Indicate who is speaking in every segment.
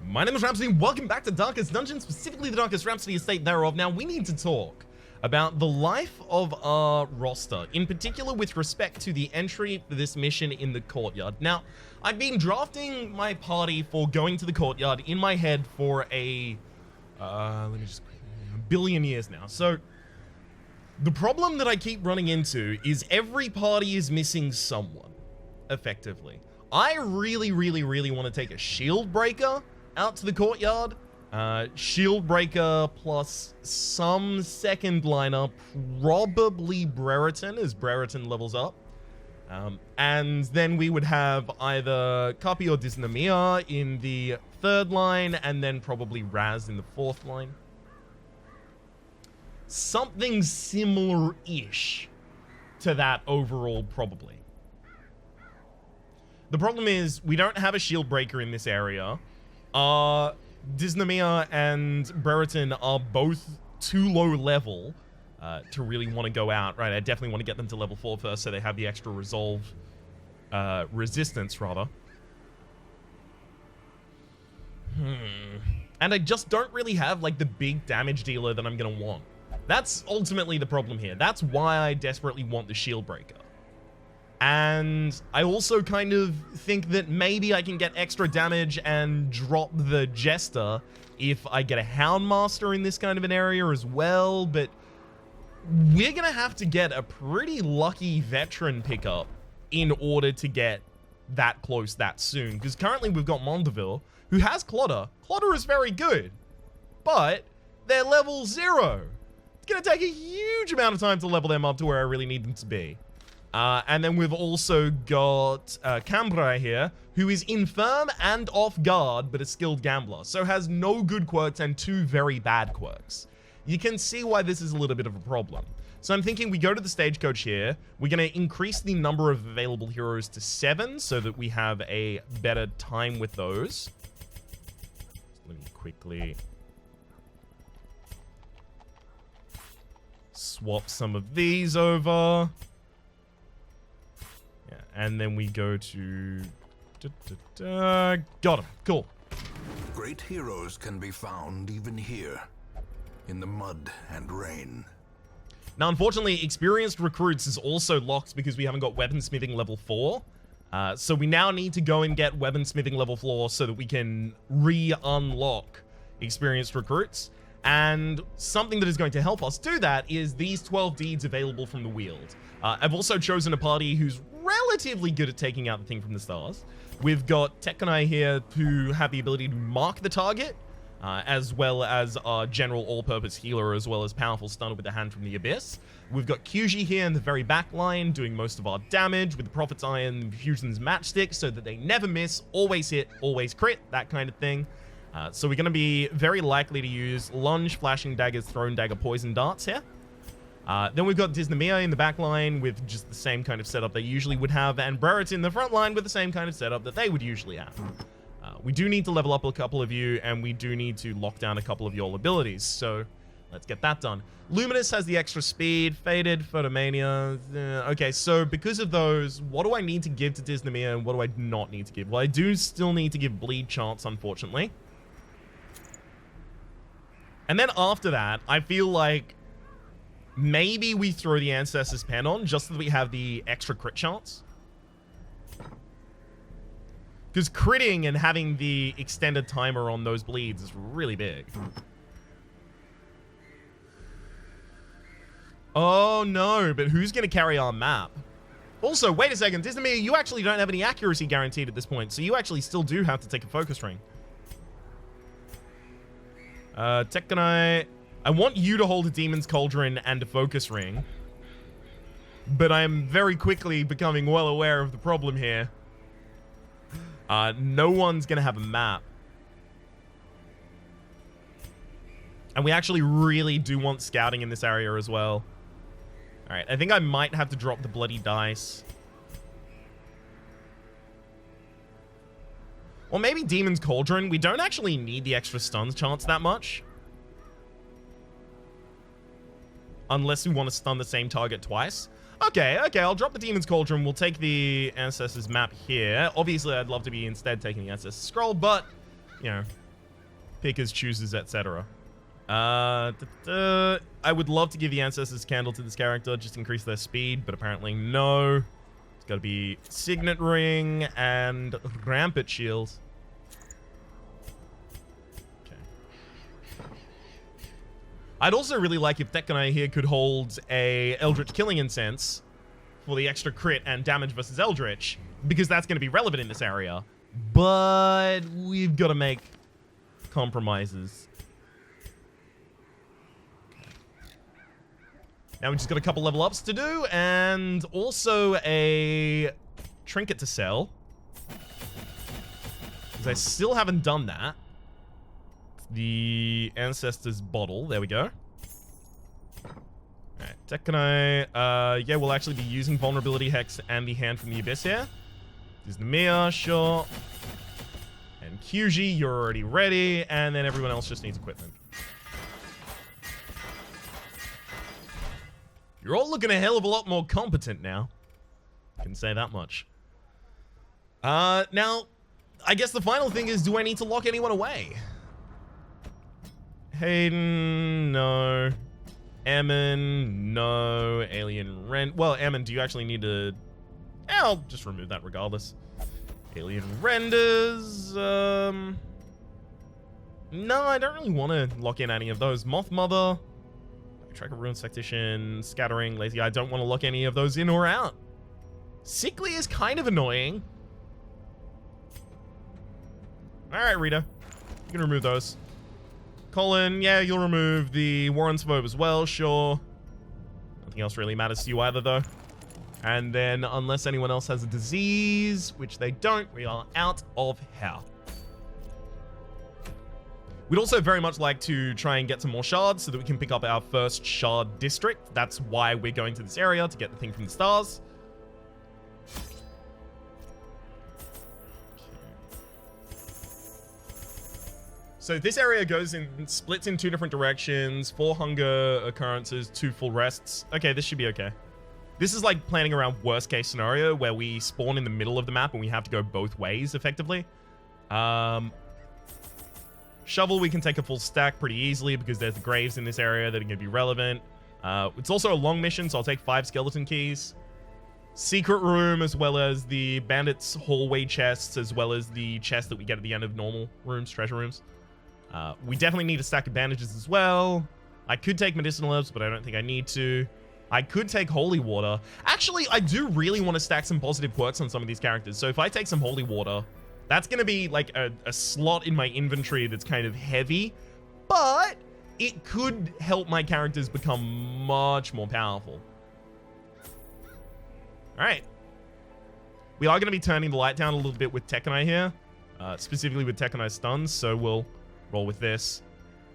Speaker 1: My name is Rhapsody, welcome back to Darkest Dungeon, specifically the Darkest Rhapsody estate thereof. Now, we need to talk about the life of our roster, in particular with respect to the entry for this mission in the courtyard. Now, I've been drafting my party for going to the courtyard in my head for a billion years now. So, the problem that I keep running into is every party is missing someone, effectively. I really want to take a shield breaker out to the courtyard. Shield breaker plus some second liner, probably Brereton as Brereton levels up. And then we would have either Kapi or Disnamia in the third line, and then probably Raz in the fourth line. Something similar-ish to that overall, probably. The problem is, we don't have a shield breaker in this area. Disnamia and Brereton are both too low level to really want to go out. Right, I definitely want to get them to level 4 first so they have the extra resolve resistance, rather. And I just don't really have, like, the big damage dealer that I'm going to want. That's ultimately the problem here. That's why I desperately want the shield breaker. And I also kind of think that maybe I can get extra damage and drop the Jester if I get a Houndmaster in this kind of an area as well, but we're gonna have to get a pretty lucky veteran pickup in order to get that close that soon, because currently we've got Mondeville, who has Clodder. Clodder is very good, but they're level 0. It's gonna take a huge amount of time to level them up to where I really need them to be. And then we've also got Cambrai here, who is infirm and off guard, but a skilled gambler, so has no good quirks and 2 very bad quirks. You can see why this is a little bit of a problem. So I'm thinking we go to the stagecoach here. We're going to increase the number of available heroes to 7 so that we have a better time with those. Let me quickly swap some of these over. Yeah, and then we go to... Got him. Cool.
Speaker 2: Great heroes can be found even here, in the mud and rain.
Speaker 1: Now, unfortunately, experienced recruits is also locked because we haven't got weaponsmithing level 4. So we now need to go and get weaponsmithing level 4 so that we can re-unlock experienced recruits. And something that is going to help us do that is these 12 deeds available from the Weald. I've also chosen a party who's relatively good at taking out the thing from the stars. We've got Tekkanai here who have the ability to mark the target, as well as our general all-purpose healer, as well as powerful stunner with the hand from the abyss. We've got Kyuji here in the very back line doing most of our damage with the Prophet's Eye and Fusion's matchstick so that they never miss, always hit, always crit, that kind of thing. So we're going to be very likely to use lunge, flashing daggers, thrown dagger, poison darts here. Then we've got Disnamia in the back line with just the same kind of setup they usually would have, and Brereton in the front line with the same kind of setup that they would usually have. We do need to level up a couple of you, and we do need to lock down a couple of your abilities, so let's get that done. Luminous has the extra speed, Faded, Photomania. Okay, so because of those, what do I need to give to Disnamia, and what do I not need to give? Well, I do still need to give Bleed Chance, unfortunately. And then after that, I feel like maybe we throw the Ancestor's Pen on just so that we have the extra crit chance. Because critting and having the extended timer on those bleeds is really big. Oh no, but who's going to carry our map? Also, wait a second, Disnamia, you actually don't have any accuracy guaranteed at this point, so you actually still do have to take a focus ring. Tekkanai, I want you to hold a Demon's Cauldron and a focus ring, but I'm very quickly becoming well aware of the problem here. No one's gonna have a map. And we actually really do want scouting in this area as well. Alright, I think I might have to drop the bloody dice. Or maybe Demon's Cauldron. We don't actually need the extra stuns chance that much. Unless we want to stun the same target twice. Okay, I'll drop the Demon's Cauldron. We'll take the Ancestors map here. Obviously, I'd love to be instead taking the Ancestors Scroll, but, you know, pickers, choosers, etc. I would love to give the Ancestors Candle to this character, just increase their speed, but apparently no. It's got to be Signet Ring and Rampant Shield. Okay. I'd also really like if Tekkenai here could hold a Eldritch Killing Incense for the extra crit and damage versus Eldritch, because that's going to be relevant in this area. But we've got to make compromises. Now we just got a couple level ups to do, and also a trinket to sell. Because I still haven't done that. The Ancestors Bottle, there we go. Alright, Tekkenai, yeah, we'll actually be using Vulnerability Hex and the Hand from the Abyss here. There's the Mia, sure. And Kyuji, you're already ready, and then everyone else just needs equipment. You're all looking a hell of a lot more competent now. I can say that much. Now, I guess the final thing is, do I need to lock anyone away? Hayden, no. Emin, no. Alien Rent. Well, Emin, do you actually need to... I'll just remove that regardless. Alien Renders, no, I don't really want to lock in any of those. Moth Mother, Tracker Ruins Tactician, Scattering, Lazy Eye, don't want to lock any of those in or out. Sickly is kind of annoying. Alright, Rita. You can remove those. Colin, yeah, you'll remove the Warren Svobe as well, sure. Nothing else really matters to you either, though. And then, unless anyone else has a disease, which they don't, we are out of here. We'd also very much like to try and get some more shards so that we can pick up our first shard district. That's why we're going to this area, to get the thing from the stars. So this area goes in, splits in 2 different directions, 4 hunger occurrences, 2 full rests. Okay, this should be okay. This is like planning around worst case scenario where we spawn in the middle of the map and we have to go both ways effectively. Shovel, we can take a full stack pretty easily because there's the graves in this area that are going to be relevant. It's also a long mission, so I'll take 5 skeleton keys. Secret room, as well as the bandits hallway chests, as well as the chest that we get at the end of normal rooms, treasure rooms. We definitely need a stack of bandages as well. I could take medicinal herbs, but I don't think I need to. I could take holy water. Actually, I do really want to stack some positive quirks on some of these characters. So if I take some holy water, that's going to be like a slot in my inventory that's kind of heavy, but it could help my characters become much more powerful. All right. We are going to be turning the light down a little bit with Tekkenai here, specifically with Tekkenai stuns, so we'll roll with this.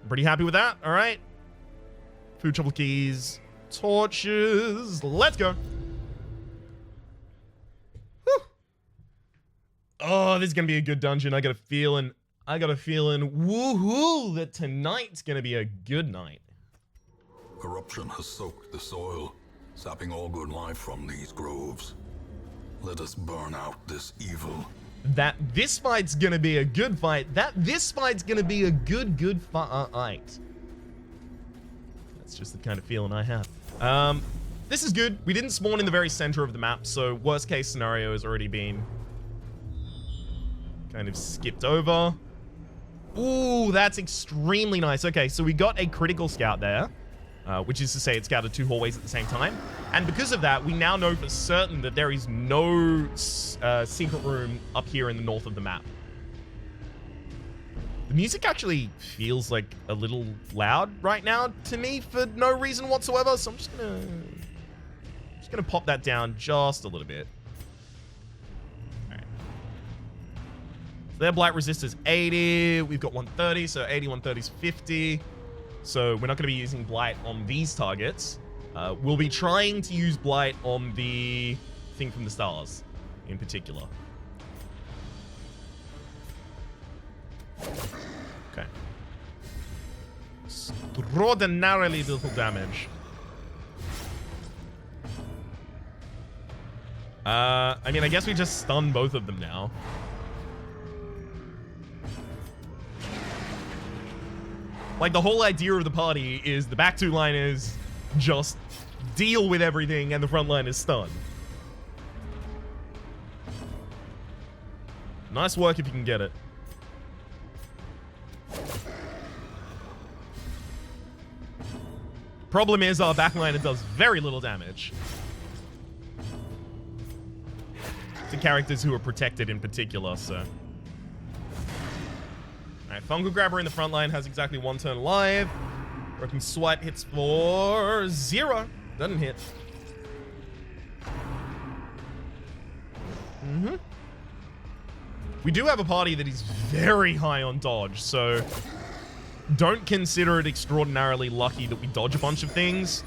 Speaker 1: I'm pretty happy with that. All right. Food trouble keys. Torches. Let's go. Whew. Oh, this is gonna be a good dungeon. I got a feeling, woohoo, that tonight's gonna be a good night.
Speaker 2: Corruption has soaked the soil, sapping all good life from these groves. Let us burn out this evil.
Speaker 1: That this fight's gonna be a good fight. This fight's gonna be a good fight. That's just the kind of feeling I have. This is good. We didn't spawn in the very center of the map, so worst case scenario has already been kind of skipped over. Ooh, that's extremely nice. Okay, so we got a critical scout there, which is to say it scouted 2 hallways at the same time. And because of that, we now know for certain that there is no secret room up here in the north of the map. The music actually feels like a little loud right now to me for no reason whatsoever, so I'm just gonna pop that down just a little bit. All right. So their blight resist is 80. We've got 130, so 80, 130 is 50. So we're not gonna be using blight on these targets. We'll be trying to use blight on the thing from the stars in particular. Okay. Extraordinarily little damage. I mean, I guess we just stun both of them now. Like, the whole idea of the party is the back two liners just deal with everything and the front line is stunned. Nice work if you can get it. Problem is our backliner does very little damage to characters who are protected in particular, so. Alright, Fungal Grabber in the front line has exactly 1 turn alive. Broken Swipe hits for 0. Doesn't hit. We do have a party that is very high on dodge, so don't consider it extraordinarily lucky that we dodge a bunch of things.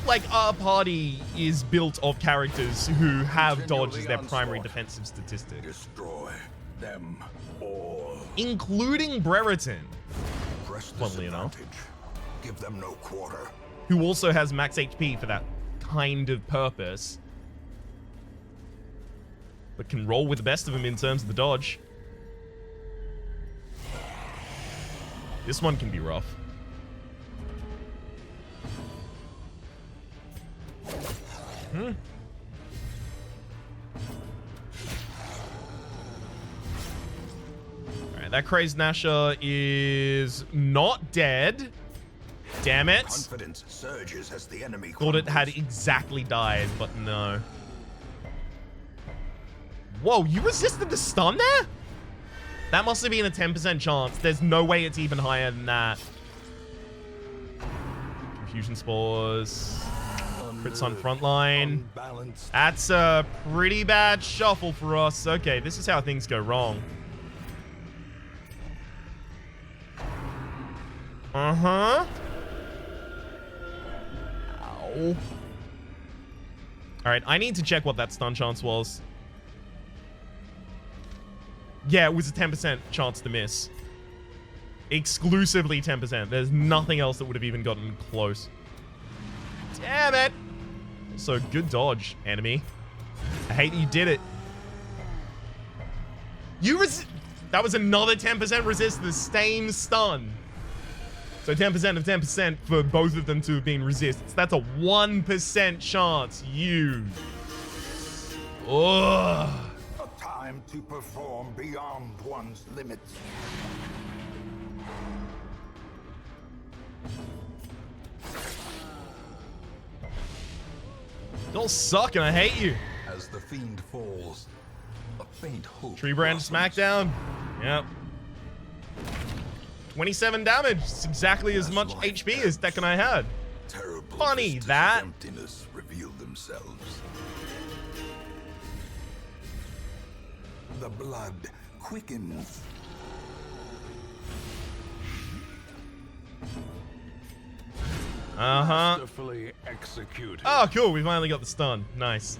Speaker 1: Like, our party is built of characters who have dodge as their primary defensive statistic.
Speaker 2: Destroy them all.
Speaker 1: Including Brereton,
Speaker 2: Press
Speaker 1: funnily enough,
Speaker 2: disadvantage. Give them no quarter.
Speaker 1: who also has max HP for that kind of purpose, but can roll with the best of them in terms of the dodge. This one can be rough. Alright, that Crazed Nasher is not dead. Damn it.
Speaker 2: Confidence surges as the enemy
Speaker 1: Thought it had
Speaker 2: crumbles.
Speaker 1: exactly died, but no. Whoa, you resisted the stun there? That must have been a 10% chance. There's no way it's even higher than that. Confusion Spores. Crits on frontline.
Speaker 2: Unbalanced.
Speaker 1: That's a pretty bad shuffle for us. Okay, this is how things go wrong. Uh-huh. Ow. Alright, I need to check what that stun chance was. Yeah, it was a 10% chance to miss. Exclusively 10%. There's nothing else that would have even gotten close. Damn it! So, good dodge, enemy. I hate that you did it. That was another 10% resist the same stun. So 10% of 10% for both of them to have been resists. That's a 1% chance. You. Ugh.
Speaker 2: A time to perform beyond one's limits.
Speaker 1: You all suck and I hate you.
Speaker 2: As the fiend falls, a faint hope.
Speaker 1: Tree Brand
Speaker 2: blossoms.
Speaker 1: Smackdown. Yep. 27 damage. It's exactly as much HP as Deck and I had.
Speaker 2: Terrible
Speaker 1: Funny
Speaker 2: vistas
Speaker 1: that.
Speaker 2: of emptiness reveal themselves. The blood quickens.
Speaker 1: Uh-huh.
Speaker 3: Masterfully executed.
Speaker 1: Oh, cool. We finally got the stun. Nice.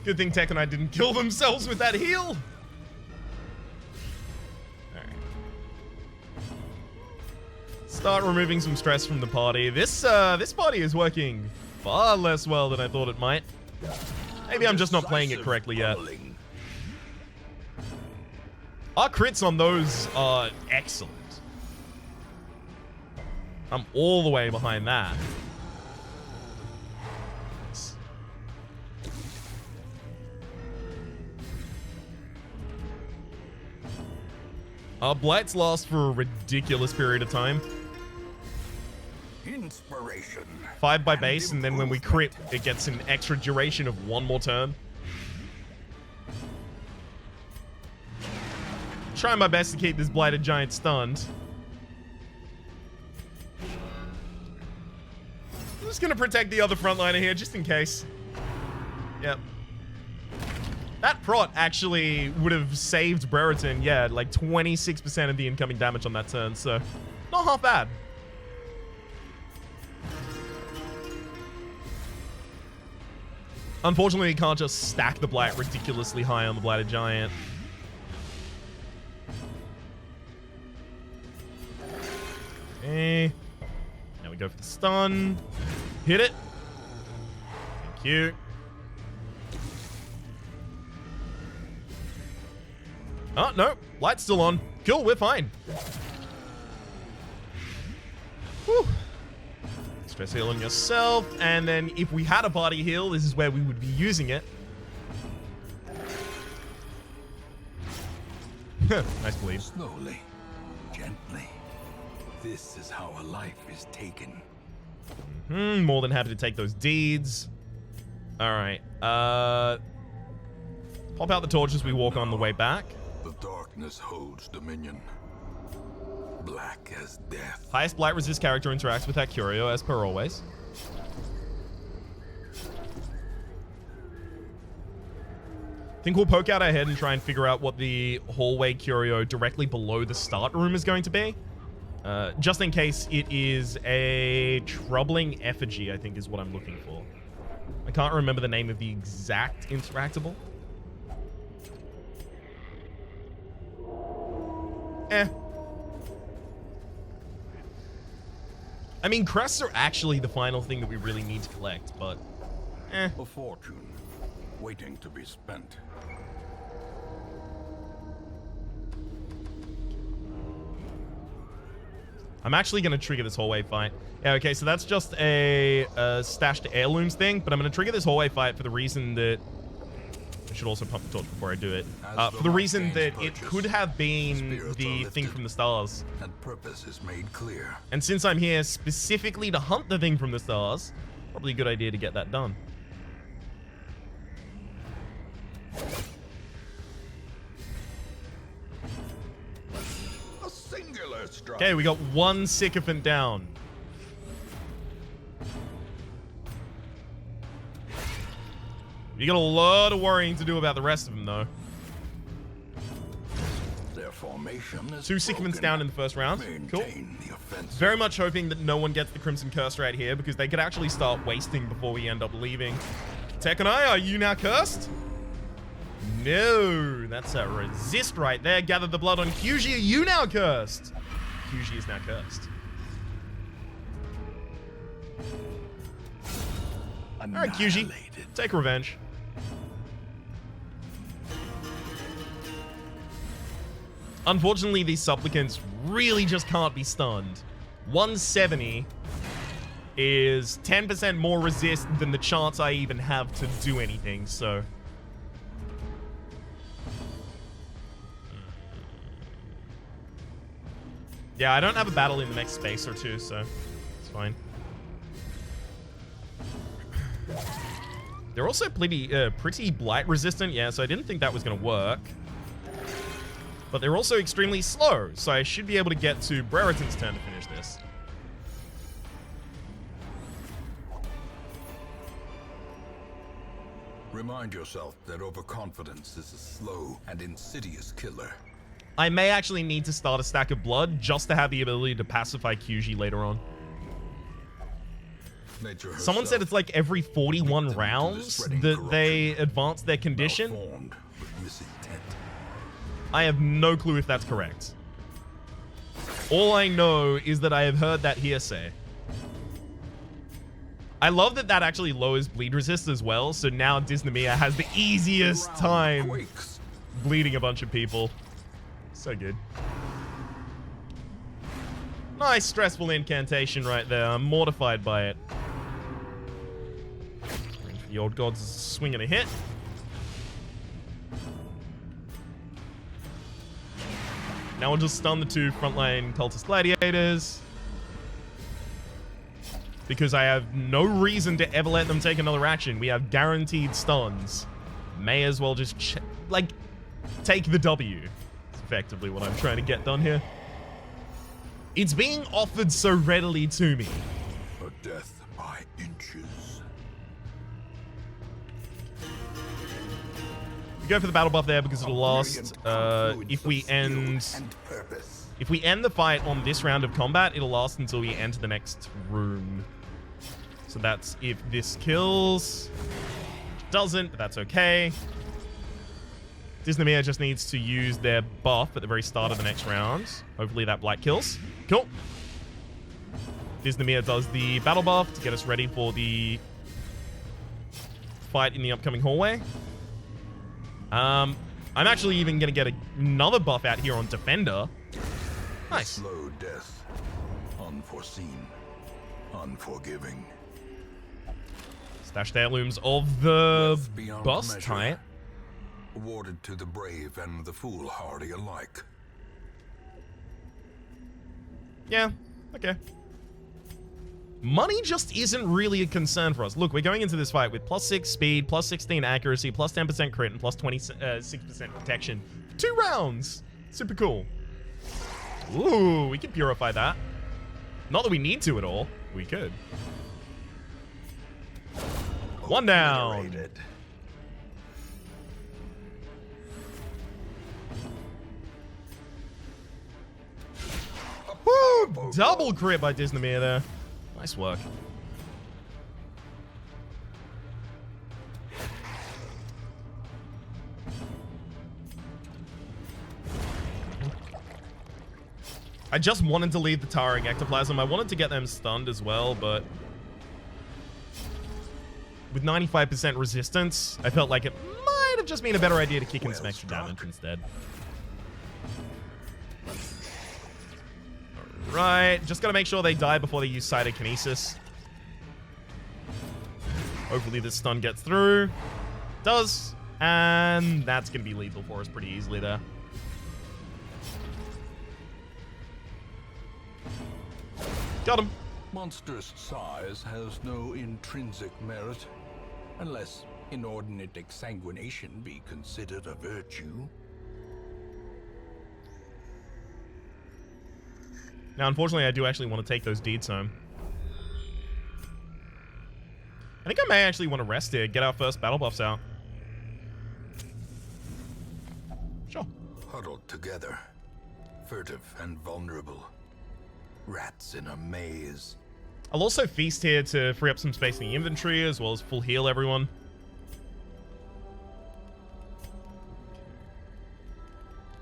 Speaker 1: Good thing Tech and I didn't kill themselves with that heal. Alright. Start removing some stress from the party. This party is working far less well than I thought it might. Maybe I'm just not playing it correctly yet.
Speaker 2: Pummeling.
Speaker 1: Our crits on those are excellent. I'm all the way behind that. Our blights last for a ridiculous period of time.
Speaker 2: Inspiration.
Speaker 1: 5 by base, and then when we crit, it gets an extra duration of 1 more turn. Trying my best to keep this blighted giant stunned. I'm just gonna protect the other frontliner here, just in case. Yep. That prot actually would have saved Brereton, yeah, like 26% of the incoming damage on that turn, so not half bad. Unfortunately, you can't just stack the blight ridiculously high on the blighted giant. Okay. Now we go for the stun. Hit it. Thank you. Oh, no. Light's still on. Cool, we're fine. Whew. Stress heal on yourself, and then if we had a party heal, this is where we would be using it. Nice bleed.
Speaker 2: Slowly, gently. This is how a life is taken.
Speaker 1: More than happy to take those deeds. All right. Pop out the torch as we walk on the way back.
Speaker 2: The darkness holds dominion. Black as death.
Speaker 1: Highest blight resist character interacts with that curio, as per always. Think we'll poke out our head and try and figure out what the hallway curio directly below the start room is going to be. Just in case it is a troubling effigy, I think is what I'm looking for. I can't remember the name of the exact interactable. I mean, crests are actually the final thing that we really need to collect, but
Speaker 2: A fortune waiting to be spent.
Speaker 1: I'm actually going to trigger this hallway fight. Yeah, okay, so that's just a stashed heirlooms thing, but I'm going to trigger this hallway fight for the reason that... I should also pump the torch before I do it. For the reason that it could have been the thing from the stars.
Speaker 2: And purpose is made clear.
Speaker 1: And since I'm here specifically to hunt the thing from the stars, probably a good idea to get that done.
Speaker 2: A singular strike.
Speaker 1: Okay, we got one sycophant down. You got a lot of worrying to do about the rest of them, though.
Speaker 2: Their formation is
Speaker 1: 2 sycophants down in the first round. Cool.
Speaker 2: Maintain the offensive.
Speaker 1: Very much hoping that no one gets the Crimson Curse right here, because they could actually start wasting before we end up leaving. Tek and I, are you now cursed? No, that's a resist right there. Gather the blood on Kyuji. Are you now cursed? Kyuji is now cursed. Alright, Kyuji. Take revenge. Unfortunately, these supplicants really just can't be stunned. 170 is 10% more resist than the chance I even have to do anything, so... Yeah, I don't have a battle in the next space or two, so it's fine. They're also pretty blight resistant, yeah, so I didn't think that was going to work. But they're also extremely slow, so I should be able to get to Brereton's turn to finish this.
Speaker 2: Remind yourself that overconfidence is a slow and insidious killer.
Speaker 1: I may actually need to start a stack of blood just to have the ability to pacify Kyuji later on. Someone said it's like every 41 rounds that they advance their condition. I have no clue if that's correct. All I know is that I have heard that hearsay. I love that that actually lowers bleed resist as well, so now Disneymia has the easiest time bleeding a bunch of people. So good. Nice stressful incantation right there. I'm mortified by it. The old gods swinging a hit. Now we'll just stun the 2 frontline cultist gladiators. Because I have no reason to ever let them take another action. We have guaranteed stuns. May as well just, take the W. That's effectively what I'm trying to get done here. It's being offered so readily to me.
Speaker 2: A death by inches.
Speaker 1: We go for the battle buff there because it'll last. If we end the fight on this round of combat, it'll last until we enter the next room. So that's if this kills. It doesn't, but that's okay. Disneymia just needs to use their buff at the very start of the next round. Hopefully that blight kills. Cool. Disneymia does the battle buff to get us ready for the fight in the upcoming hallway. I'm actually even going to get another buff out here on Defender. Nice.
Speaker 2: Slow death. Unforeseen. Unforgiving.
Speaker 1: Stash the heirlooms of the
Speaker 2: Death beyond
Speaker 1: boss
Speaker 2: measure.
Speaker 1: type.
Speaker 2: Awarded to the brave and the foolhardy alike.
Speaker 1: Yeah, okay. Money just isn't really a concern for us. Look, we're going into this fight with +6 speed, +16 accuracy, +10% crit, and +26% protection. 2 rounds. Super cool. Ooh, we can purify that. Not that we need to at all. We could. 1 down.
Speaker 2: Obliterated.
Speaker 1: Woo! Double crit by Disneymer there. Nice work. I just wanted to leave the towering ectoplasm. I wanted to get them stunned as well, but with 95% resistance, I felt like it might have just been a better idea to kick in some extra damage instead. Right, just gotta make sure they die before they use Cytokinesis. Hopefully this stun gets through. Does. And that's gonna be lethal for us pretty easily there. Got him.
Speaker 3: Monstrous size has no intrinsic merit, unless inordinate exsanguination be considered a virtue.
Speaker 1: Now, unfortunately, I do actually want to take those deeds home. I think I may actually want to rest here, get our first battle buffs out. Sure.
Speaker 2: Huddled together. Furtive and vulnerable. Rats in a maze.
Speaker 1: I'll also feast here to free up some space in the inventory, as well as full heal everyone.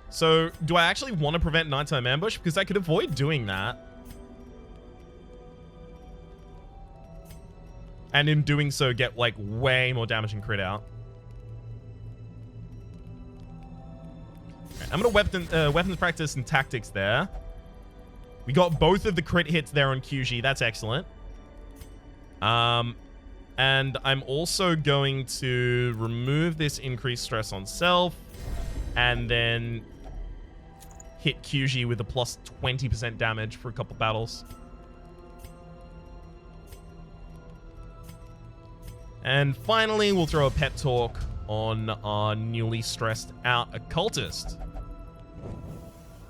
Speaker 1: So, do I actually want to prevent nighttime ambush? Because I could avoid doing that. And in doing so, get, like, way more damage and crit out. Okay, I'm going to weapons practice and tactics there. We got both of the crit hits there on QG. That's excellent. And I'm also going to remove this increased stress on self. And then hit QG with a plus 20% damage for a couple battles. And finally, we'll throw a pep talk on our newly stressed out occultist.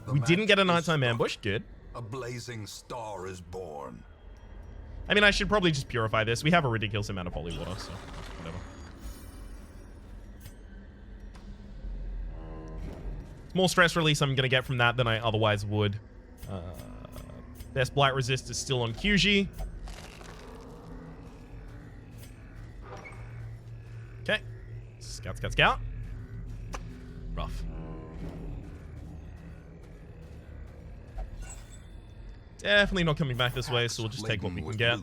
Speaker 1: We didn't get a nighttime ambush. Good.
Speaker 2: A blazing star is born.
Speaker 1: I mean, I should probably just purify this. We have a ridiculous amount of holy water, so whatever. More stress release I'm going to get from that than I otherwise would. Best Blight Resist is still on QG. Okay. Scout, scout, scout. Rough. Definitely not coming back this way, so we'll just take what we can get.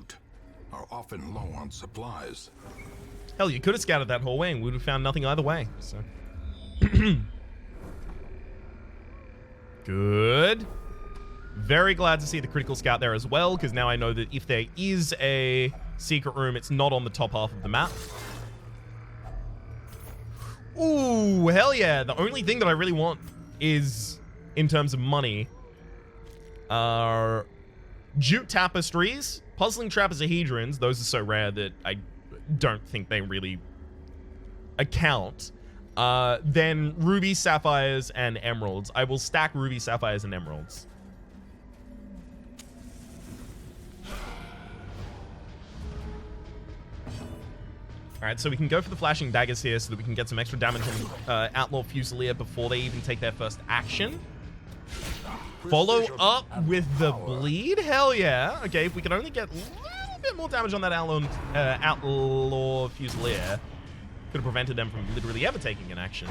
Speaker 2: Are often low on supplies.
Speaker 1: Hell, you could have scouted that whole way and we would have found nothing either way, so. Good. Very glad to see the critical scout there as well, because now I know that if there is a secret room, it's not on the top half of the map. Ooh, hell yeah. The only thing that I really want is, in terms of money, are jute tapestries, puzzling trapezohedrons. Those are so rare that I don't think they really account. Then ruby, sapphires, and emeralds. I will stack ruby, sapphires, and emeralds. Alright, so we can go for the flashing daggers here so that we can get some extra damage on Outlaw Fusilier before they even take their first action. Follow up with the bleed? Hell yeah. Okay, if we can only get a little bit more damage on that Outlaw Fusilier, could have prevented them from literally ever taking an action.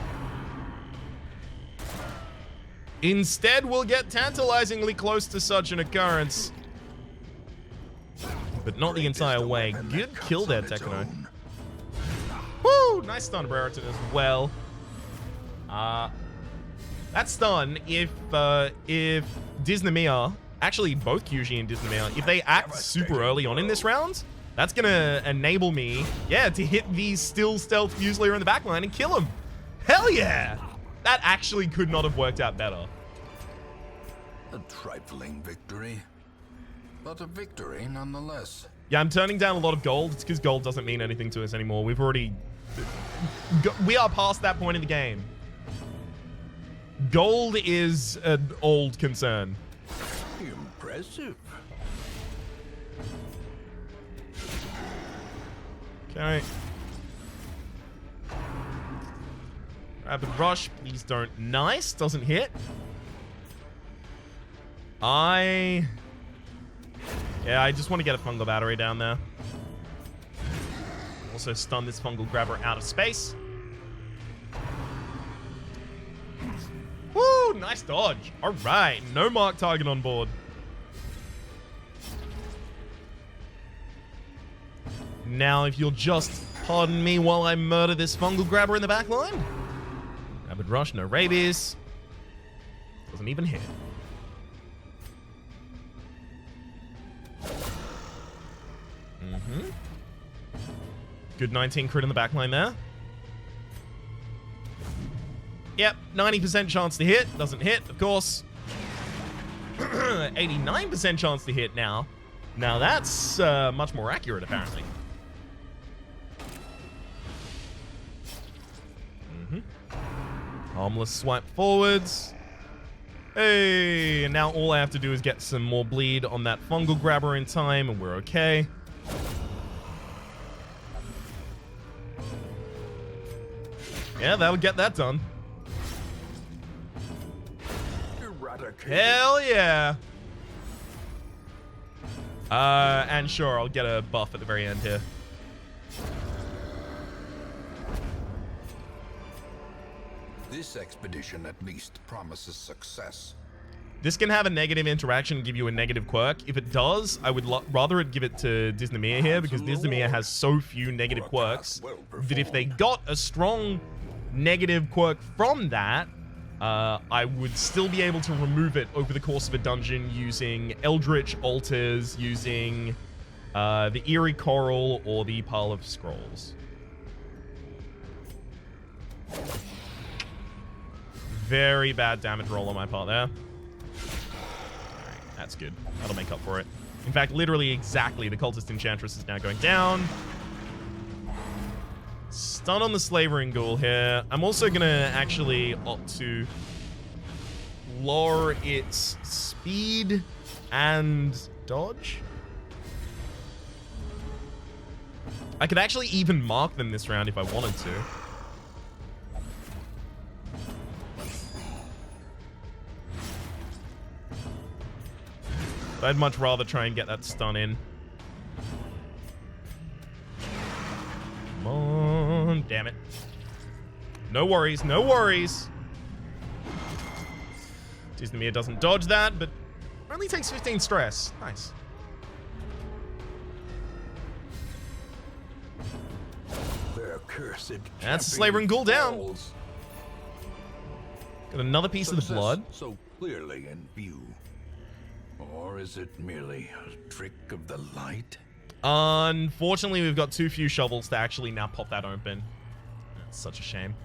Speaker 1: Instead, we'll get tantalizingly close to such an occurrence. But not the entire way. Good kill there, Tekno. Woo! Nice stun Brereton as well. That stun, if Disneymere, actually both Kyuji and Disneymere, if they act super early on in this round, that's gonna enable me, yeah, to hit the still stealth Fusilier in the backline and kill him. Hell yeah! That actually could not have worked out better.
Speaker 2: A trifling victory, but a victory nonetheless.
Speaker 1: Yeah, I'm turning down a lot of gold. It's because gold doesn't mean anything to us anymore. We are past that point in the game. Gold is an old concern.
Speaker 3: Impressive.
Speaker 1: Okay. Rapid rush, please don't. Nice, doesn't hit. I just want to get a fungal battery down there. Also stun this fungal grabber out of space. Woo, nice dodge. All right, no mark target on board. Now, if you'll just pardon me while I murder this fungal grabber in the back line. Rapid rush, no rabies. Doesn't even hit. Good 19 crit in the back line there. Yep, 90% chance to hit. Doesn't hit, of course. 89% chance to hit now. Now that's much more accurate, apparently. Harmless swipe forwards. Hey, and now all I have to do is get some more bleed on that fungal grabber in time, and we're okay. Yeah, that'll get that done. Hell yeah. And sure, I'll get a buff at the very end here.
Speaker 2: This expedition at least promises success.
Speaker 1: This can have a negative interaction and give you a negative quirk. If it does, I would rather it give it to Disneymere here, because Disneymere has so few negative quirks that if they got a strong negative quirk from that, I would still be able to remove it over the course of a dungeon using Eldritch Altars, using the Eerie Coral, or the Pile of Scrolls. Very bad damage roll on my part there. Alright, that's good. That'll make up for it. In fact, literally exactly, the Cultist Enchantress is now going down. Stun on the Slavering Ghoul here. I'm also going to actually opt to lower its speed and dodge. I could actually even mark them this round if I wanted to. I'd much rather try and get that stun in. Come on, damn it. No worries, no worries. Disneymere doesn't dodge that, but only takes 15 stress. Nice.
Speaker 3: Their cursed
Speaker 1: That's a Slavering Ghoul down.
Speaker 3: falls.
Speaker 1: Got another piece of the
Speaker 3: Success
Speaker 1: blood.
Speaker 3: so clearly in view. Or is it merely a trick of the light?
Speaker 1: Unfortunately, we've got too few shovels to actually now pop that open. That's such a shame.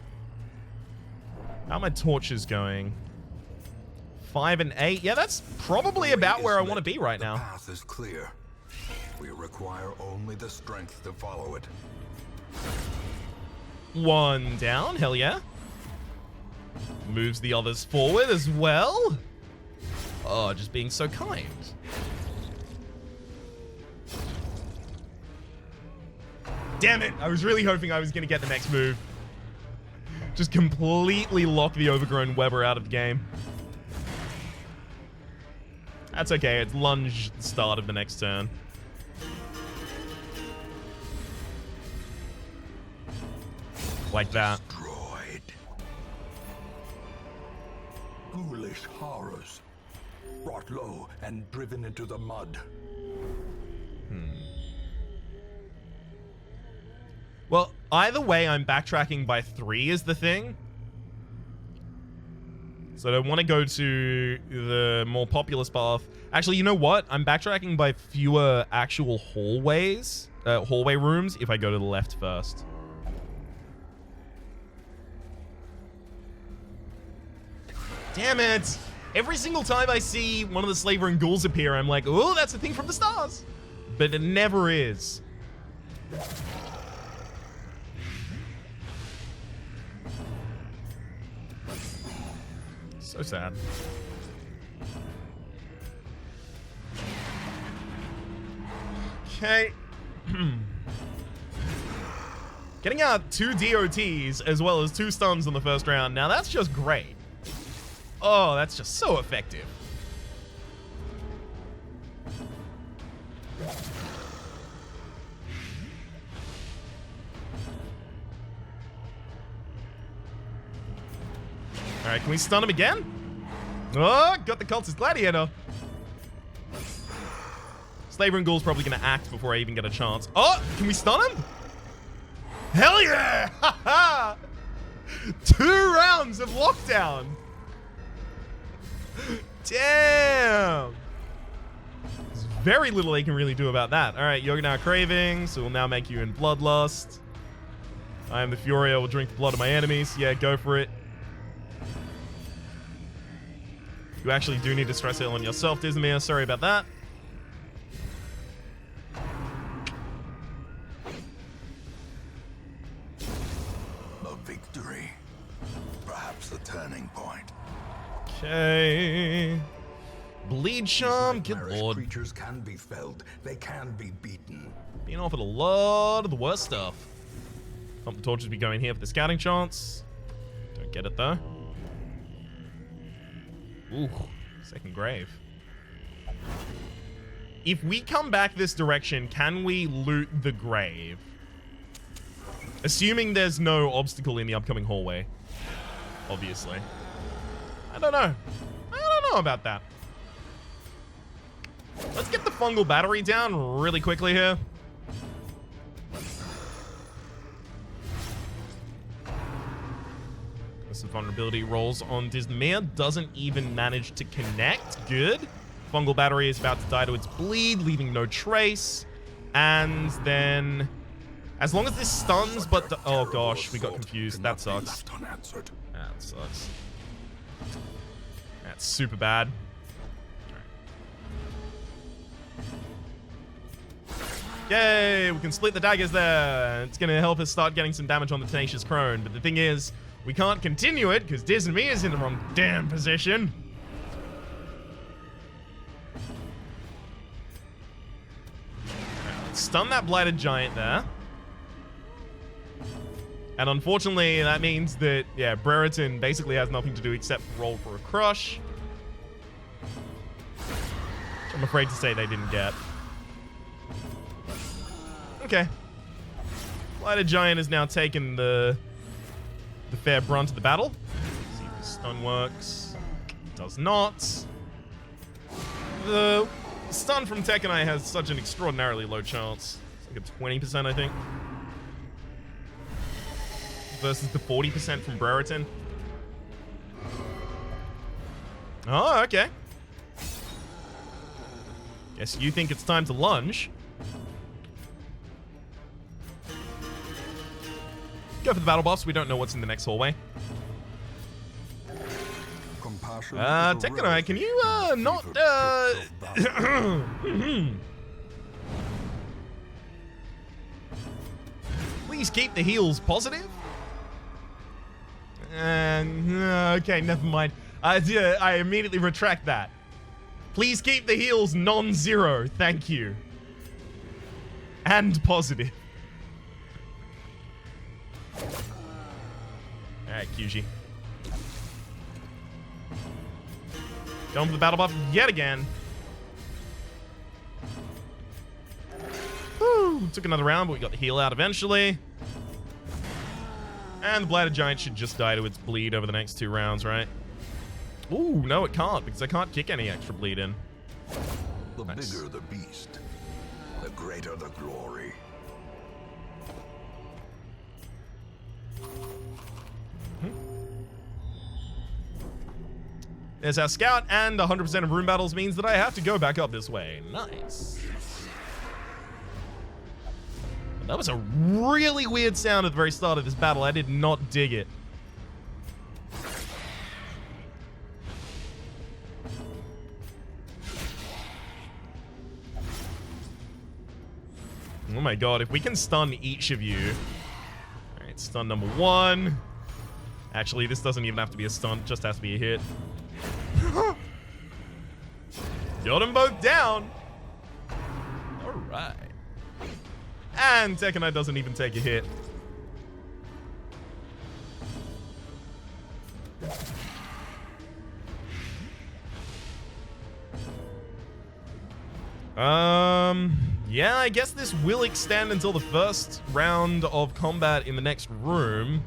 Speaker 1: How are my torches going? 5 and 8. Yeah, that's probably about where I want to be right now.
Speaker 2: The path is clear. We require only the strength to follow it.
Speaker 1: One down. Hell yeah. Moves the others forward as well. Oh, just being so kind. Damn it. I was really hoping I was going to get the next move. Just completely lock the overgrown Weber out of the game. That's okay. It's lunge at the start of the next turn. Like that.
Speaker 3: Destroyed. Ghoulish horrors. Brought low and driven into the mud.
Speaker 1: Well, either way, I'm backtracking by 3 is the thing. So I want to go to the more populous path. Actually, you know what? I'm backtracking by fewer actual hallways, hallway rooms, if I go to the left first. Damn it! Every single time I see one of the Slavering ghouls appear, I'm like, oh, that's the thing from the stars. But it never is. So sad. Okay. Getting out 2 DOTs as well as 2 stuns on the first round. Now that's just great. Oh, that's just so effective. Alright, can we stun him again? Oh, got the cultist gladiator. Slaver and Ghoul's probably gonna act before I even get a chance. Oh, can we stun him? Hell yeah! Haha! 2 rounds of lockdown. Damn! There's very little they can really do about that. Alright, you're now craving, so we'll now make you in bloodlust. I am the Fury, I will drink the blood of my enemies. Yeah, go for it. You actually do need to stress heal on yourself, Disney. Sorry about that.
Speaker 2: A victory. Perhaps the turning point.
Speaker 1: Okay. Bleed charm, good
Speaker 2: Nightmarish
Speaker 1: lord.
Speaker 2: Creatures can be felled. They can be beaten.
Speaker 1: Being offered a lot of the worst stuff. Thump the torches be going here for the scouting chance. Don't get it though. Ooh, second grave. If we come back this direction, can we loot the grave? Assuming there's no obstacle in the upcoming hallway. Obviously. I don't know. I don't know about that. Let's get the fungal battery down really quickly here. Some vulnerability rolls on Disney. Doesn't even manage to connect. Good. Fungal battery is about to die to its bleed, leaving no trace. And then, as long as this stuns, but oh gosh, we got confused. That sucks. That sucks. That's super bad. Yay, we can split the daggers there. It's going to help us start getting some damage on the Tenacious Crone. But the thing is, we can't continue it because Disney is in the wrong damn position. Let's stun that Blighted Giant there. And unfortunately, that means that, yeah, Brereton basically has nothing to do except roll for a crush. Which I'm afraid to say they didn't get. Okay. Blighted Giant has now taken the fair brunt of the battle. See if the stun works. Does not. The stun from Tekken has such an extraordinarily low chance. It's like a 20%, I think. Versus the 40% from Brereton. Oh, okay. Guess you think it's time to lunge. Go for the battle buffs. We don't know what's in the next hallway. Tekken, can you not please keep the heals positive? Okay, never mind. I immediately retract that. Please keep the heals non-zero. Thank you. And positive. Alright, QG. Going for the battle buff yet again. Woo! Took another round, but we got the heal out eventually. And the Blighted Giant should just die to its bleed over the next 2 rounds, right? Ooh, no it can't, because I can't kick any extra bleed in.
Speaker 2: The bigger the beast, the greater the glory.
Speaker 1: There's our scout, and 100% of room battles means that I have to go back up this way. Nice. That was a really weird sound at the very start of this battle. I did not dig it. Oh my god, if we can stun each of you. Alright, stun number 1. Actually, this doesn't even have to be a stun, just has to be a hit. Got them both down. Alright. And Tekken Knight doesn't even take a hit. Yeah, I guess this will extend until the first round of combat in the next room.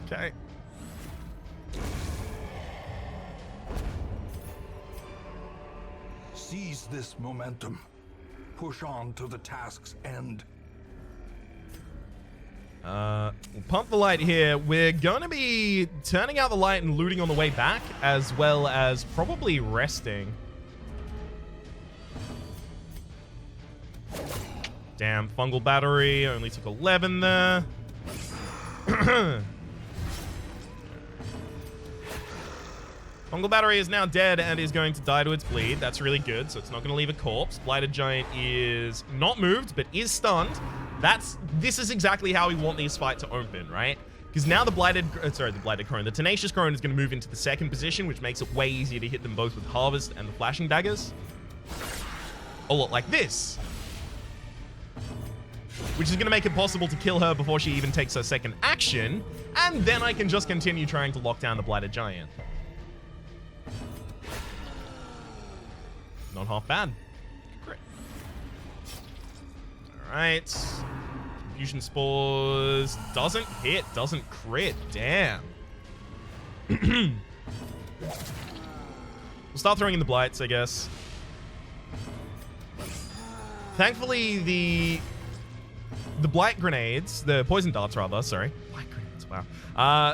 Speaker 1: Okay.
Speaker 3: Seize this momentum. Push on to the task's end.
Speaker 1: We'll pump the light here. We're going to be turning out the light and looting on the way back, as well as probably resting. Damn, fungal battery. Only took 11 there. Fungal battery is now dead and is going to die to its bleed. That's really good, so it's not going to leave a corpse. Blighted Giant is not moved, but is stunned. This is exactly how we want this fight to open, right? Because now the Blighted Crone, the Tenacious Crone is going to move into the second position, which makes it way easier to hit them both with Harvest and the Flashing Daggers. A lot like this. Which is going to make it possible to kill her before she even takes her second action, and then I can just continue trying to lock down the Blighted Giant. Not half bad. Great. Alright. Fusion Spores doesn't hit, doesn't crit. Damn. We'll start throwing in the Blights, I guess. Thankfully, the Blight Grenades, the Poison Darts rather, sorry. Blight Grenades, wow.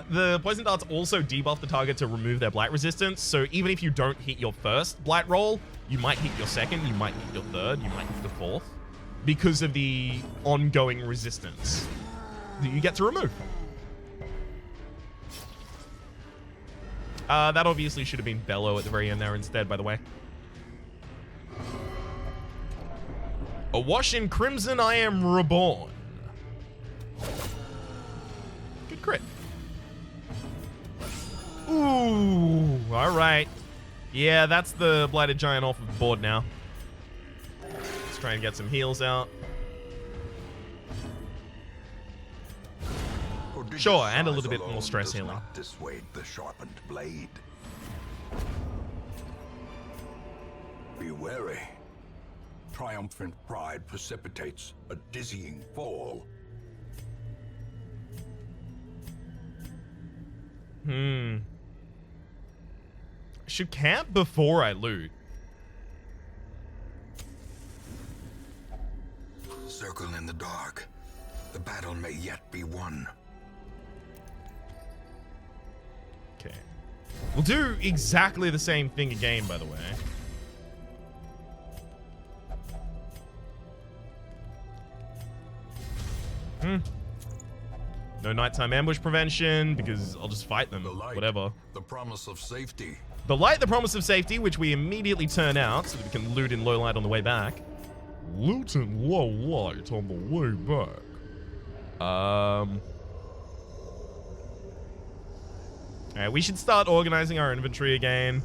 Speaker 1: The Poison Darts also debuff the target to remove their Blight resistance, so even if you don't hit your first Blight roll, you might hit your second, you might hit your third, you might hit the fourth, because of the ongoing resistance that you get to remove. That obviously should have been Bellow at the very end there instead, by the way. Awash in Crimson, I am reborn. Good crit. Ooh, alright. Yeah, that's the Blighted Giant off of the board now. Let's try and get some heals out. Sure, and a little bit more stress healing.
Speaker 3: Not dissuade the sharpened blade. Be wary. Triumphant pride precipitates a dizzying fall.
Speaker 1: Should camp before I loot.
Speaker 2: Circle in the dark. The battle may yet be won.
Speaker 1: Okay. We'll do exactly the same thing again, by the way. No nighttime ambush prevention, because I'll just fight them.
Speaker 2: The light,
Speaker 1: whatever.
Speaker 2: the promise of safety.
Speaker 1: The light, the promise of safety, which we immediately turn out so that we can loot in low light on the way back. Loot in low light on the way back. Alright, we should start organizing our inventory again.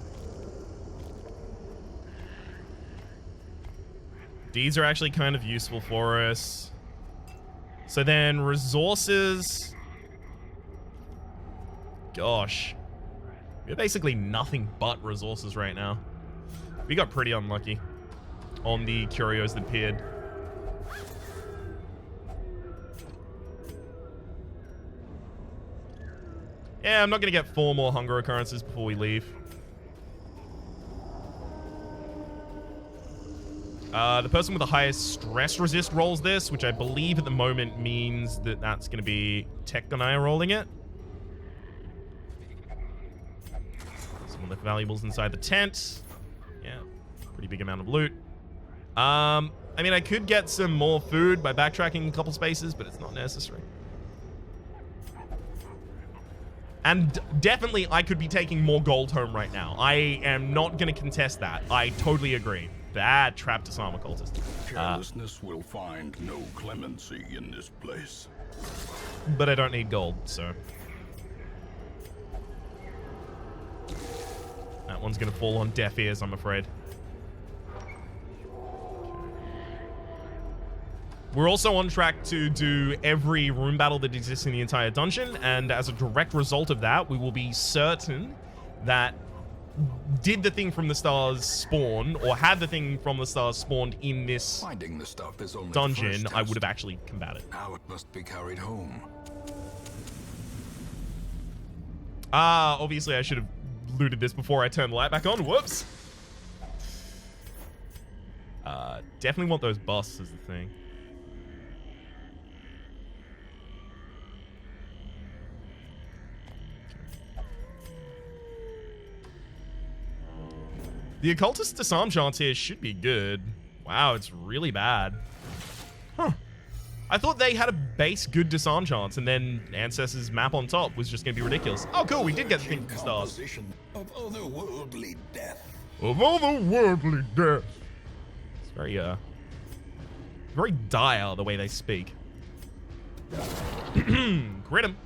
Speaker 1: Deeds are actually kind of useful for us. So then resources. Gosh. We have basically nothing but resources right now. We got pretty unlucky on the curios that appeared. Yeah, I'm not going to get 4 more hunger occurrences before we leave. The person with the highest stress resist rolls this, which I believe at the moment means that that's going to be Tectonai rolling it. Someone left valuables inside the tent. Yeah, pretty big amount of loot. I mean, I could get some more food by backtracking a couple spaces, but it's not necessary. And definitely, I could be taking more gold home right now. I am not going to contest that. I totally agree. Bad trap disarm occultist.
Speaker 3: Carelessness will find no clemency in this place.
Speaker 1: But I don't need gold, so... That one's going to fall on deaf ears, I'm afraid. We're also on track to do every room battle that exists in the entire dungeon, and as a direct result of that, we will be certain that did the thing from the stars spawn, or had the thing from the stars spawned in this
Speaker 2: Finding the stuff is only
Speaker 1: dungeon,
Speaker 2: the first
Speaker 1: I would have
Speaker 2: test.
Speaker 1: actually combated.
Speaker 2: Now it must be carried home.
Speaker 1: Obviously I should have looted this before I turned the light back on. Whoops. Definitely want those busts as the thing. The occultist disarm chance here should be good. Wow, it's really bad. Huh. I thought they had a base good disarm chance, and then Ancestors map on top was just going to be ridiculous. Oh, cool, we did get the thing from the stars.
Speaker 2: Composition of otherworldly death.
Speaker 1: Of otherworldly death. It's very, very dire the way they speak. Crit him.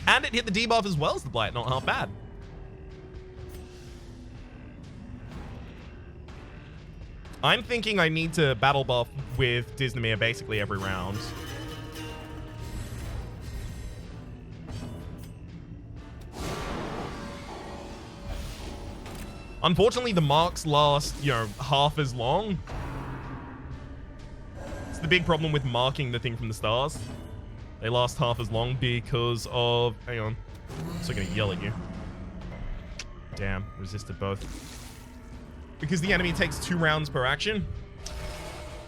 Speaker 1: And it hit the debuff as well as the blight, not half bad. I'm thinking I need to battle buff with Disneymere basically every round. Unfortunately, the marks last, half as long. It's the big problem with marking the thing from the stars. They last half as long because of... Hang on. I'm still gonna yell at you. Damn, resisted both. Because the enemy takes 2 rounds per action.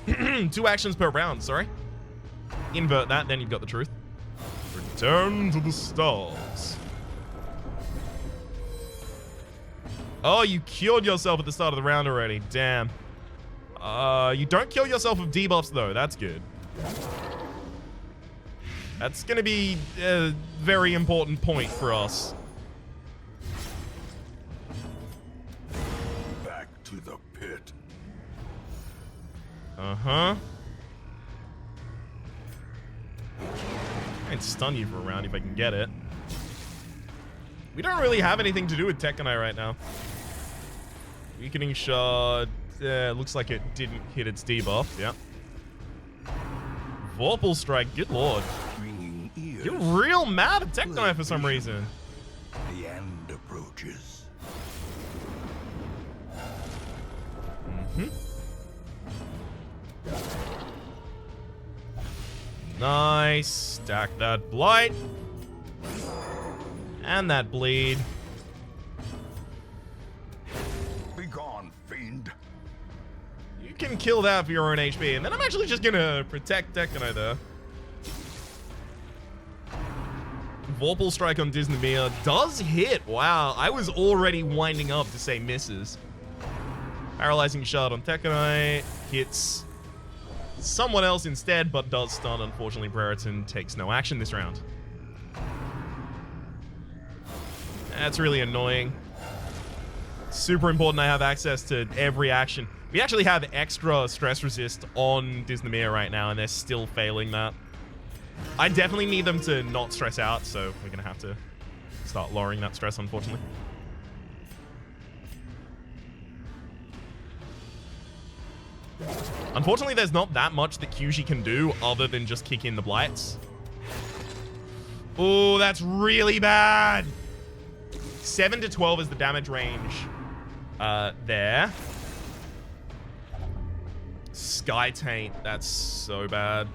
Speaker 1: 2 actions per round, sorry. Invert that, then you've got the truth. Return to the stars. Oh, you killed yourself at the start of the round already. Damn. You don't kill yourself with debuffs, though. That's good. That's going to be a very important point for us.
Speaker 3: To the pit.
Speaker 1: Uh-huh. I'd stun you for a round if I can get it. We don't really have anything to do with Tekanai right now. Weakening shard. Looks like it didn't hit its debuff. Yeah. Vorpal strike. Good lord.
Speaker 3: Ringing ears.
Speaker 1: You're real mad at Tekanai for some reason.
Speaker 3: The end approaches.
Speaker 1: Nice. Stack that blight. And that bleed.
Speaker 3: Be gone, fiend.
Speaker 1: You can kill that for your own HP, and then I'm actually just gonna protect Tekanai there. Vorpal strike on Disneymere does hit. Wow, I was already winding up to say misses. Paralyzing shard on Tekanai hits someone else instead, but does stun. Unfortunately, Brereton takes no action this round. That's really annoying. Super important I have access to every action. We actually have extra stress resist on Disneymere right now, and they're still failing that. I definitely need them to not stress out, so we're going to have to start lowering that stress, unfortunately. Unfortunately, there's not that much that Kyuji can do other than just kick in the blights. Oh, that's really bad. 7 to 12 is the damage range there. Sky Taint, that's so bad.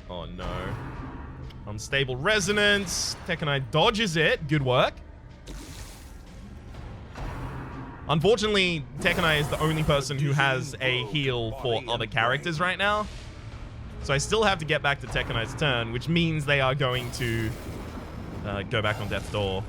Speaker 1: Oh no. Unstable Resonance. Tekanai dodges it. Good work. Unfortunately, Tekanai is the only person who has a heal for other characters right now. So I still have to get back to Tekanai's turn, which means they are going to go back on Death's Door.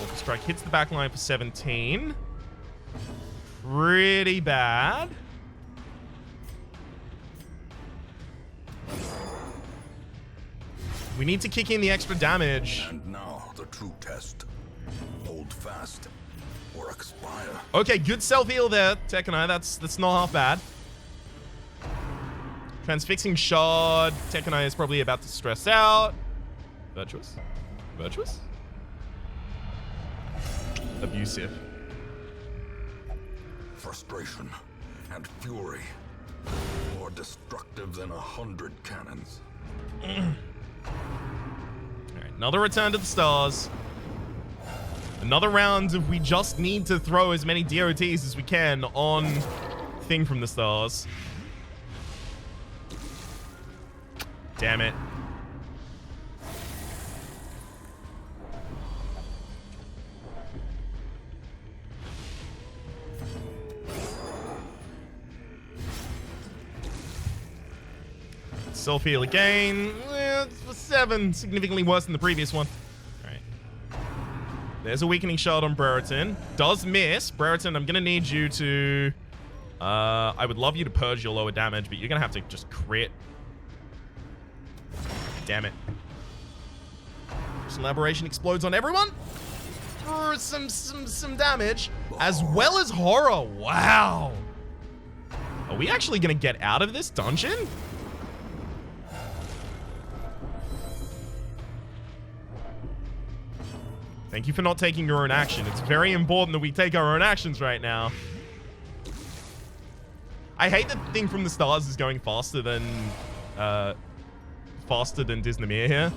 Speaker 1: Orca Strike hits the back line for 17. Pretty bad. We need to kick in the extra damage.
Speaker 2: And now the true test. Hold fast or expire.
Speaker 1: Okay, good self-heal there, Tekkenai. That's not half bad. Transfixing Shard. Tekkenai is probably about to stress out. Virtuous? Virtuous? Abusive.
Speaker 2: Frustration and fury. More destructive than 100 cannons.
Speaker 1: Alright, another return to the stars. Another round of we just need to throw as many DOTs as we can on Thing from the Stars. Damn it. Self-heal again. 7. Significantly worse than the previous one. Alright. There's a weakening shard on Brereton. Does miss. Brereton, I'm going to need you to... I would love you to purge your lower damage, but you're going to have to just crit. Damn it. This elaboration explodes on everyone. For some damage. As well as horror. Wow. Are we actually going to get out of this dungeon? Thank you for not taking your own action. It's very important that we take our own actions right now. I hate that Thing from the Stars is going faster than Disneymere here.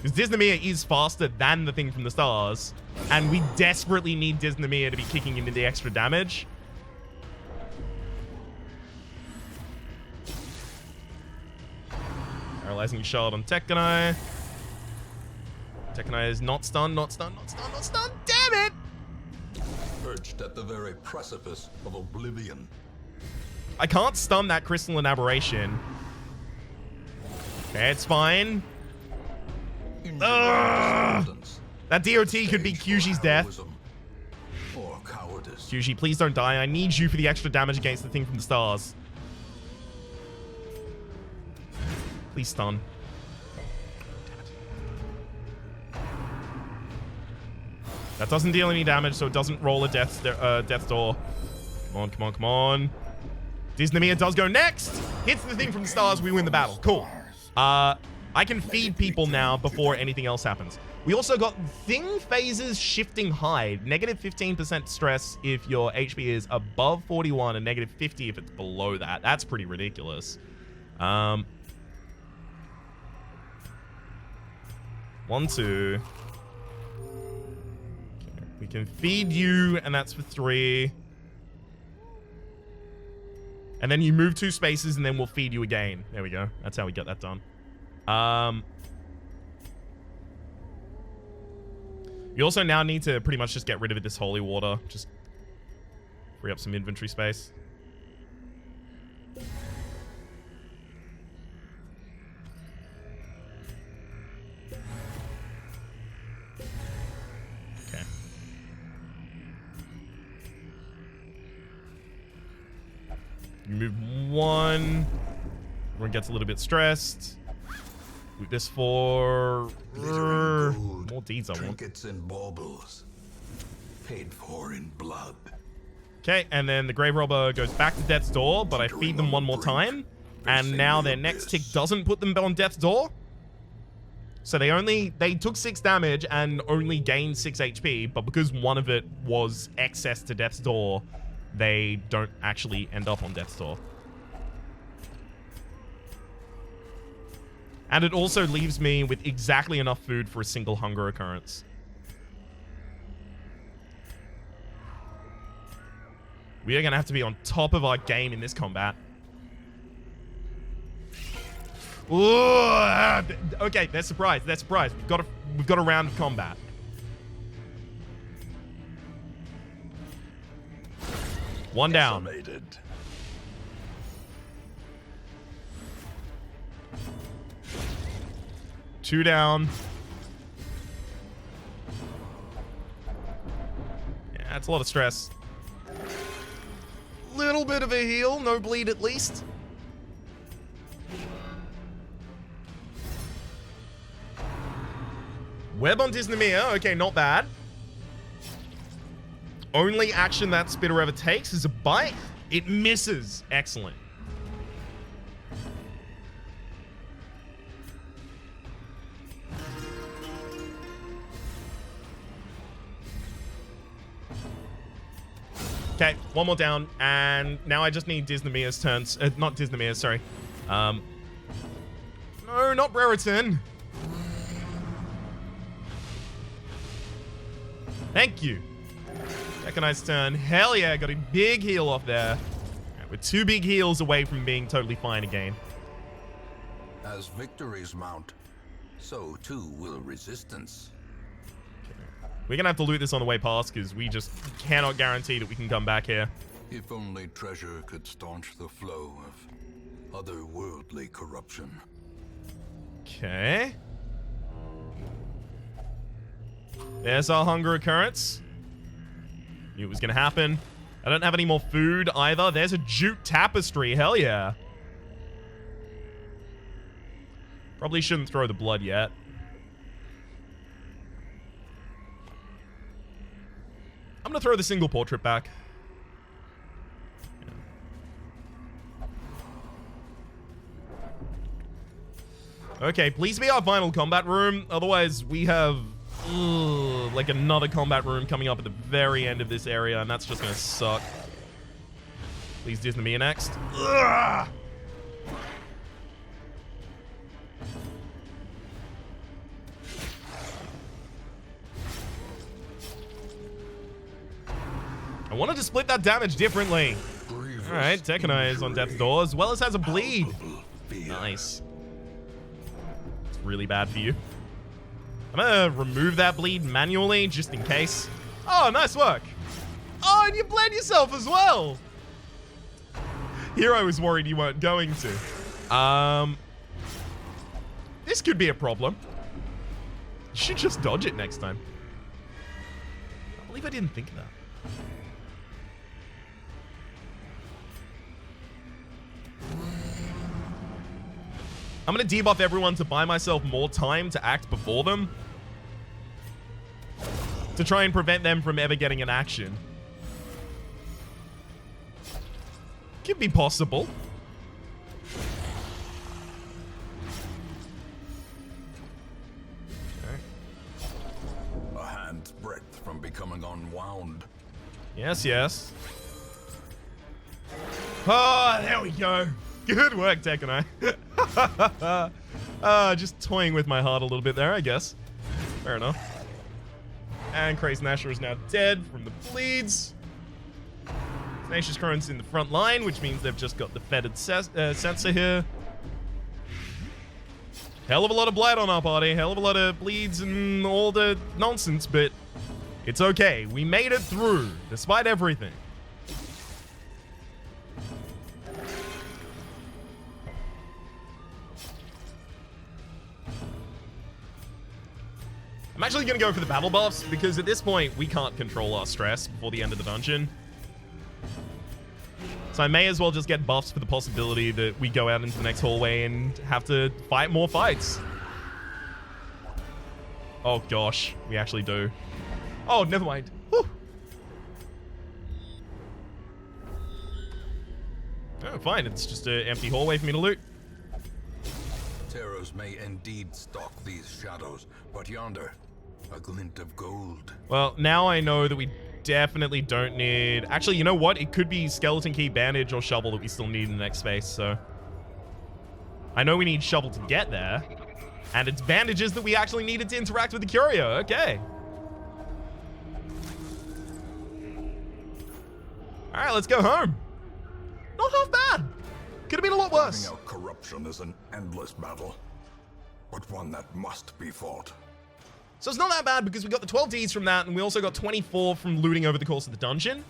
Speaker 1: Because Disneymere is faster than the Thing from the Stars. And we desperately need Disneymere to be kicking into the extra damage. Paralyzing Shard on Tekkenai. Tekkenai is not stunned, not stunned, not stunned, not stunned. Damn it!
Speaker 2: Perched at the very precipice of oblivion.
Speaker 1: I can't stun that crystalline aberration. Okay, it's fine. That DOT could be Kyuji's death.
Speaker 2: Or cowardice.
Speaker 1: Kyuji, please don't die. I need you for the extra damage against the Thing from the Stars. Please stun. That doesn't deal any damage, so it doesn't roll a death's door. Come on, come on, come on. Disneymere does go next. Hits the Thing from the Stars. We win the battle. Cool. I can feed people now before anything else happens. We also got Thing Phases Shifting Hide. Negative 15% stress if your HP is above 41 and negative 50 if it's below that. That's pretty ridiculous. 1, 2. We can feed you, and that's for 3. And then you move 2 spaces, and then we'll feed you again. There we go. That's how we get that done. You also now need to pretty much just get rid of this holy water. Just free up some inventory space. Okay. You move 1. Everyone gets a little bit stressed. Move this for more deeds I want.
Speaker 2: Trinkets and baubles, paid for in blood.
Speaker 1: Okay, and then the Grave Robber goes back to Death's Door, but I feed them 1 more time, and now their next tick doesn't put them on Death's Door. So they took 6 damage and only gained 6 HP, but because one of it was excess to Death's Door, they don't actually end up on Death's Door. And it also leaves me with exactly enough food for a single hunger occurrence. We are going to have to be on top of our game in this combat. Ooh, okay, they're surprised. They're surprised. We've got a round of combat. One down. 2 down. Yeah, that's a lot of stress. Little bit of a heal, no bleed at least. Web on Disneymere, okay, not bad. Only action that Spitter ever takes is a bite. It misses. Excellent. Okay, one more down, and now I just need Disneymere's turns. Not Disneymere's, sorry. No, not Brereton. Thank you. Recognize turn. Hell yeah, got a big heal off there. Right, we're 2 big heals away from being totally fine again.
Speaker 3: As victories mount, so too will resistance.
Speaker 1: We're gonna have to loot this on the way past because we just cannot guarantee that we can come back here.
Speaker 2: If only treasure could staunch the flow of otherworldly corruption.
Speaker 1: Okay. There's our hunger occurrence. Knew it was gonna happen. I don't have any more food either. There's a jute tapestry. Hell yeah. Probably shouldn't throw the blood yet. I'm gonna throw the single portrait back. Yeah. Okay, please be our final combat room. Otherwise, we have like another combat room coming up at the very end of this area, and that's just gonna suck. Please Disney next. Ugh! I wanted to split that damage differently. Alright, Tekkenai is on death's door, as well as has a bleed. Nice. It's really bad for you. I'm gonna remove that bleed manually, just in case. Oh, nice work. Oh, and you bled yourself as well. Here I was worried you weren't going to. This could be a problem. You should just dodge it next time. I believe I didn't think of that. I'm gonna debuff everyone to buy myself more time to act before them. To try and prevent them from ever getting an action. Could be possible.
Speaker 2: Okay. A hand's breadth from becoming unwound.
Speaker 1: Yes, yes. Oh, there we go. Good work, Tekkenai. Just toying with my heart a little bit there, I guess. Fair enough. And Crazy Nasher is now dead from the bleeds. Tenacious Crone's in the front line, which means they've just got the fetid sensor here. Hell of a lot of blight on our party. Hell of a lot of bleeds and all the nonsense, but it's okay. We made it through, despite everything. I'm actually going to go for the battle buffs, because at this point, we can't control our stress before the end of the dungeon. So I may as well just get buffs for the possibility that we go out into the next hallway and have to fight more fights. Oh gosh, we actually do. Oh, never mind. Whew. Oh, fine. It's just an empty hallway for me to loot.
Speaker 2: Terrors may indeed stalk these shadows, but yonder, a glint of gold.
Speaker 1: Well, now I know that we definitely don't need... Actually, you know what? It could be Skeleton Key, Bandage, or Shovel that we still need in the next space, so... I know we need Shovel to get there. And it's Bandages that we actually needed to interact with the Curio. Okay. Alright, let's go home. Not half bad. Could have been a lot worse.
Speaker 2: Driving out corruption is an endless battle, but one that must be fought.
Speaker 1: So it's not that bad because we got the 12 Ds from that, and we also got 24 from looting over the course of the dungeon.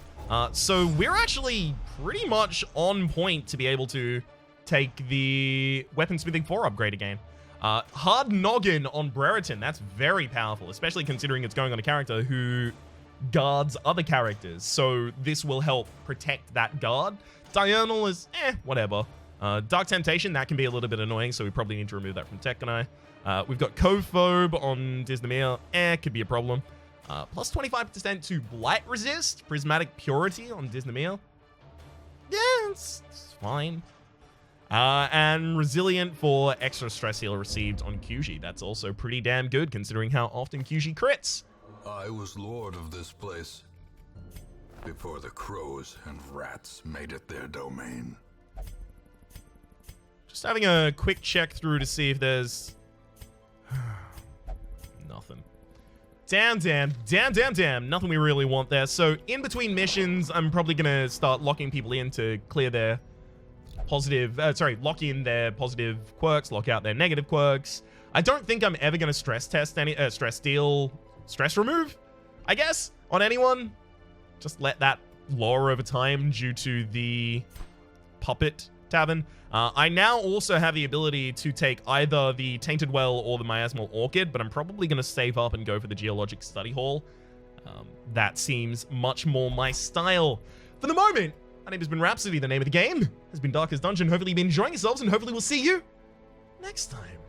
Speaker 1: So we're actually pretty much on point to be able to take the Weaponsmithing 4 upgrade again. Hard Noggin on Brereton. That's very powerful, especially considering it's going on a character who guards other characters. So this will help protect that guard. Diurnal is, whatever. Dark Temptation, that can be a little bit annoying, so we probably need to remove that from Tekanai. We've got Cophobe on Disneymer. Could be a problem. Plus 25% to Blight Resist. Prismatic Purity on Disneymer. Yeah, it's fine. And Resilient for extra stress heal received on Kyuji. That's also pretty damn good, considering how often Kyuji crits.
Speaker 2: I was lord of this place before the crows and rats made it their domain.
Speaker 1: Just having a quick check through to see if there's... Nothing. Damn. Nothing we really want there. So in between missions, I'm probably going to start locking people in to clear their positive... lock in their positive quirks, lock out their negative quirks. I don't think I'm ever going to stress test any... stress remove, I guess, on anyone. Just let that lower over time due to the Puppet Tavern. I now also have the ability to take either the Tainted Well or the Miasmal Orchid, but I'm probably going to save up and go for the Geologic Study Hall. That seems much more my style. For the moment, my name has been Rhapsody. The name of the game has been Darkest Dungeon. Hopefully you've been enjoying yourselves, and hopefully we'll see you next time.